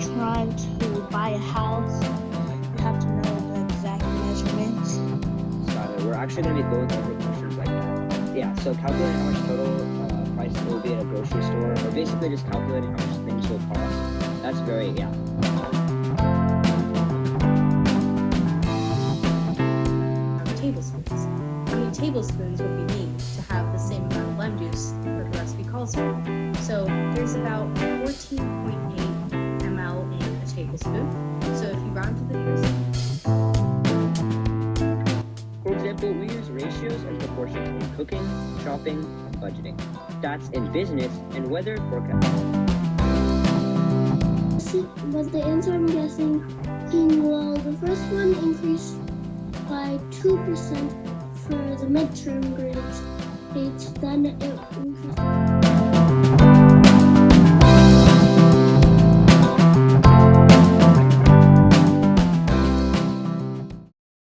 trying to buy a house, you have to know the exact measurements. Got it. We're actually going to be going over questions like that. Yeah, so calculating how much total price will be at a grocery store, or basically just calculating how much things will cost. That's very, yeah. Tablespoons. How many tablespoons would we need to have the same amount of lime juice that the recipe calls for? So there's about 14.8 ml in a tablespoon. So if you round to the nearest. For example, we use ratios and proportions in cooking, shopping, and budgeting. That's in business and weather forecast. But the answer I'm guessing, well, the first one increased by 2% for the midterm grades, then it increased